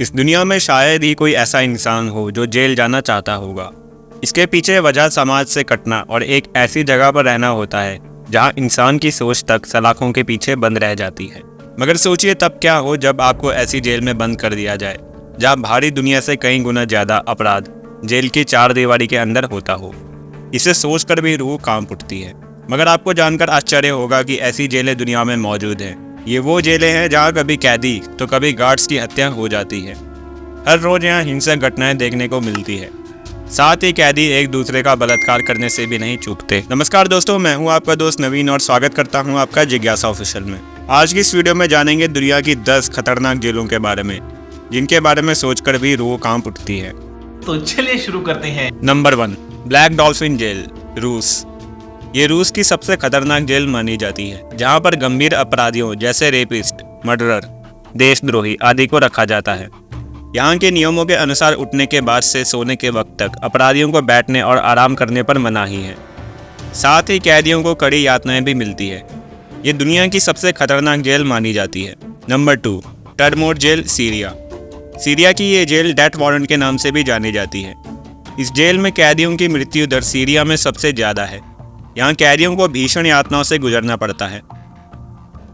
इस दुनिया में शायद ही कोई ऐसा इंसान हो जो जेल जाना चाहता होगा। इसके पीछे वजह समाज से कटना और एक ऐसी जगह पर रहना होता है जहां इंसान की सोच तक सलाखों के पीछे बंद रह जाती है। मगर सोचिए तब क्या हो जब आपको ऐसी जेल में बंद कर दिया जाए जहां भारी दुनिया से कई गुना ज़्यादा अपराध जेल की चार दीवारी के अंदर होता हो। इसे सोचकर भी रूह कांप उठती है। मगर आपको जानकर आश्चर्य होगा कि ऐसी जेलें दुनिया में मौजूद हैं। ये वो जेलें हैं जहाँ कभी कैदी तो कभी गार्ड्स की हत्या हो जाती है। हर रोज़ यहाँ हिंसक घटनाएं देखने को मिलती है। साथ ही कैदी एक दूसरे का बलात्कार करने से भी नहीं चूकते। नमस्कार दोस्तों, मैं हूँ आपका दोस्त नवीन और स्वागत करता हूँ आपका जिज्ञासा ऑफिशियल में। आज की इस वीडियो में जानेंगे दुनिया की 10 खतरनाक जेलों के बारे में जिनके बारे में सोचकर भी रूह कांप उठती है। तो चलिए शुरू करते हैं। नंबर 1, ब्लैक डॉल्फिन जेल, रूस। ये रूस की सबसे खतरनाक जेल मानी जाती है जहाँ पर गंभीर अपराधियों जैसे रेपिस्ट, मर्डरर, देशद्रोही आदि को रखा जाता है। यहाँ के नियमों के अनुसार उठने के बाद से सोने के वक्त तक अपराधियों को बैठने और आराम करने पर मनाही है। साथ ही कैदियों को कड़ी यातनाएं भी मिलती है। ये दुनिया की सबसे खतरनाक जेल मानी जाती है। Number 2, Tadmor jail, Syria. Syria की ये जेल डेथ वारंट के नाम से भी जानी जाती है। इस जेल में कैदियों की मृत्यु दर सीरिया में सबसे ज़्यादा है। यहाँ कैदियों को भीषण यातनाओं से गुजरना पड़ता है।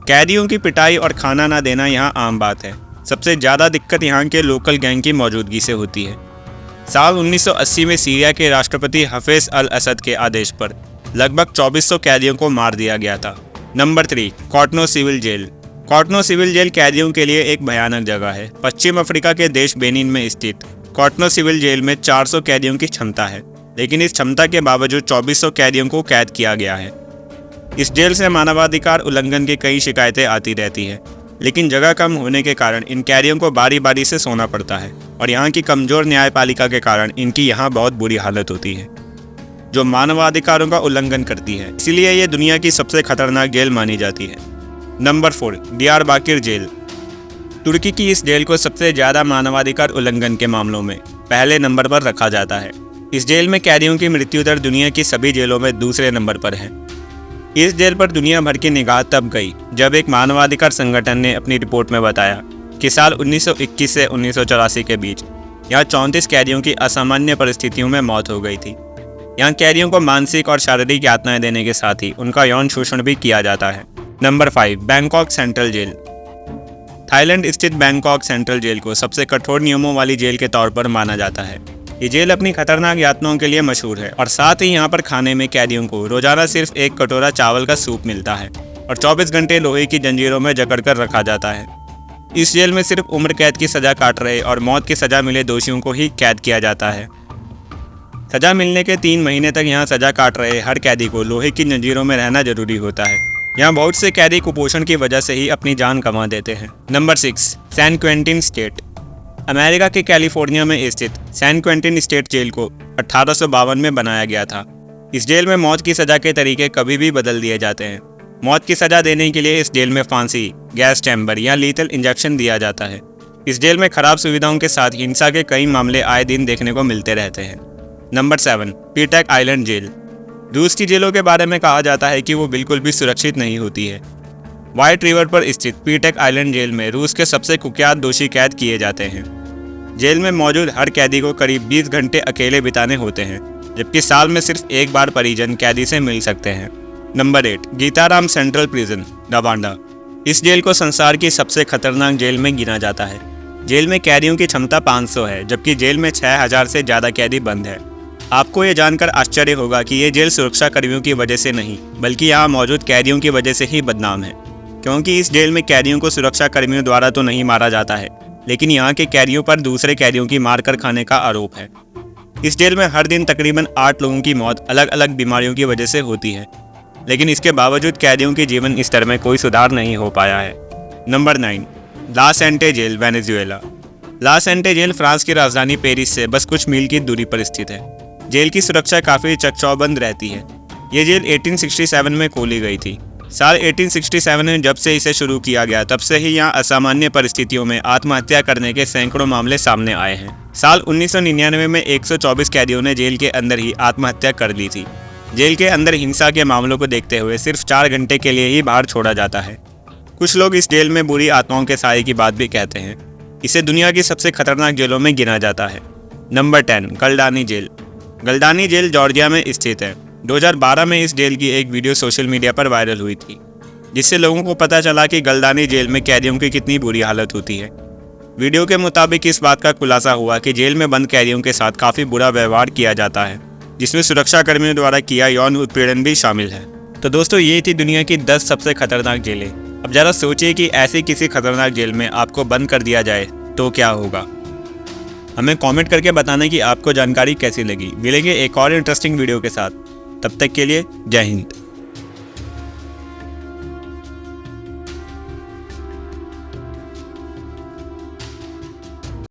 कैदियों की पिटाई और खाना ना देना यहाँ आम बात है। सबसे ज़्यादा दिक्कत यहाँ के लोकल गैंग की मौजूदगी से होती है। साल 1980 में सीरिया के राष्ट्रपति हफीज़ अल असद के आदेश पर लगभग 2400 कैदियों को मार दिया गया था। Number 3, Cotonou civil jail. Cotonou civil jail कैदियों के लिए एक भयानक जगह है। पश्चिम अफ्रीका के देश बेनिन में स्थित कॉटनो सिविल जेल में 400 कैदियों की क्षमता है, लेकिन इस क्षमता के बावजूद 2400 कैदियों को कैद किया गया है। इस जेल से मानवाधिकार उल्लंघन की कई शिकायतें आती रहती हैं, लेकिन जगह कम होने के कारण इन कैदियों को बारी बारी से सोना पड़ता है और यहाँ की कमज़ोर न्यायपालिका के कारण इनकी यहाँ बहुत बुरी हालत होती है जो मानवाधिकारों का उल्लंघन करती है। इसीलिए ये दुनिया की सबसे खतरनाक जेल मानी जाती है। Number 4, डियारबाकिर jail. तुर्की की इस जेल को सबसे ज़्यादा मानवाधिकार उल्लंघन के मामलों में पहले नंबर पर रखा जाता है। इस जेल में कैदियों की मृत्यु दर दुनिया की सभी जेलों में दूसरे नंबर पर है। इस जेल पर दुनिया भर की निगाह तब गई जब एक मानवाधिकार संगठन ने अपनी रिपोर्ट में बताया कि साल 1921 से 1984 के बीच यहाँ 34 कैदियों की असामान्य परिस्थितियों में मौत हो गई थी। यहाँ कैदियों को मानसिक और शारीरिक यातनाएं देने के साथ ही उनका यौन शोषण भी किया जाता है। Number 5, Bangkok Central Jail. Thailand स्थित बैंकॉक सेंट्रल जेल को सबसे कठोर नियमों वाली जेल के तौर पर माना जाता है। ये जेल अपनी खतरनाक यातनाओं के लिए मशहूर है और साथ ही यहाँ पर खाने में कैदियों को रोजाना सिर्फ एक कटोरा चावल का सूप मिलता है और 24 घंटे लोहे की जंजीरों में जकड़ कर रखा जाता है। इस जेल में सिर्फ उम्र कैद की सज़ा काट रहे और मौत की सज़ा मिले दोषियों को ही कैद किया जाता है। सज़ा मिलने के 3 महीने तक यहाँ सज़ा काट रहे हर कैदी को लोहे की जंजीरों में रहना जरूरी होता है। यहाँ बहुत से कैदी कुपोषण की वजह से ही अपनी जान गंवा देते हैं। Number 6, San Quentin State. America के कैलिफोर्निया में स्थित सैन क्वेंटिन स्टेट जेल को 1852 में बनाया गया था। इस जेल में मौत की सज़ा के तरीके कभी भी बदल दिए जाते हैं। मौत की सज़ा देने के लिए इस जेल में फांसी, गैस चैम्बर या लीथल इंजेक्शन दिया जाता है। इस जेल में खराब सुविधाओं के साथ हिंसा के कई मामले आए दिन देखने को मिलते रहते हैं। Number 7, Petak island jail. रूस की जेलों के बारे में कहा जाता है कि वो बिल्कुल भी सुरक्षित नहीं होती है। व्हाइट रिवर पर स्थित पीटैक आइलैंड जेल में रूस के सबसे कुख्यात दोषी कैद किए जाते हैं। जेल में मौजूद हर कैदी को करीब 20 घंटे अकेले बिताने होते हैं, जबकि साल में सिर्फ एक बार परिजन कैदी से मिल सकते हैं। Number 8, Gitarama Central Prison, Rwanda. इस जेल को संसार की सबसे खतरनाक जेल में गिना जाता है। जेल में कैदियों की क्षमता 500 है, जबकि जेल में 6000 से ज़्यादा कैदी बंद है। आपको ये जानकर आश्चर्य होगा कि ये जेल सुरक्षा कर्मियों की वजह से नहीं बल्कि यहाँ मौजूद कैदियों की वजह से ही बदनाम है, क्योंकि इस जेल में कैदियों को सुरक्षा कर्मियों द्वारा तो नहीं मारा जाता है, लेकिन यहाँ के कैदियों पर दूसरे कैदियों की मारकर खाने का आरोप है। इस जेल में हर दिन तकरीबन 8 लोगों की मौत अलग अलग बीमारियों की वजह से होती है, लेकिन इसके बावजूद कैदियों के जीवन स्तर में कोई सुधार नहीं हो पाया है। नंबर 9, ला सेंटे जेल, वेनेजुएला। ला सेंटे जेल फ्रांस की राजधानी पेरिस से बस कुछ मील की दूरी पर स्थित है। जेल की सुरक्षा काफ़ी चकचौबंद रहती है। ये जेल 1867 में खोली गई थी। साल 1867 में जब से इसे शुरू किया गया तब से ही यहाँ असामान्य परिस्थितियों में आत्महत्या करने के सैकड़ों मामले सामने आए हैं। साल 1999 में 124 कैदियों ने जेल के अंदर ही आत्महत्या कर ली थी। जेल के अंदर हिंसा के मामलों को देखते हुए सिर्फ 4 घंटे के लिए ही बाहर छोड़ा जाता है। कुछ लोग इस जेल में बुरी आत्माओं के साए की बात भी कहते हैं। इसे दुनिया की सबसे खतरनाक जेलों में गिना जाता है। Number 10, Gldani jail. Gldani jail Georgia में स्थित है। 2012 में इस जेल की एक वीडियो सोशल मीडिया पर वायरल हुई थी, जिससे लोगों को पता चला कि गलडानी जेल में कैदियों की कितनी बुरी हालत होती है। वीडियो के मुताबिक इस बात का खुलासा हुआ कि जेल में बंद कैदियों के साथ काफ़ी बुरा व्यवहार किया जाता है, जिसमें सुरक्षा कर्मियों द्वारा किया यौन उत्पीड़न भी शामिल है। तो दोस्तों, ये थी दुनिया की 10 सबसे खतरनाक जेलें। अब ज़रा सोचिए कि ऐसी किसी खतरनाक जेल में आपको बंद कर दिया जाए तो क्या होगा। हमें कमेंट करके बताना कि आपको जानकारी कैसी लगी। मिलेंगे एक और इंटरेस्टिंग वीडियो के साथ। तब तक के लिए जय हिंद।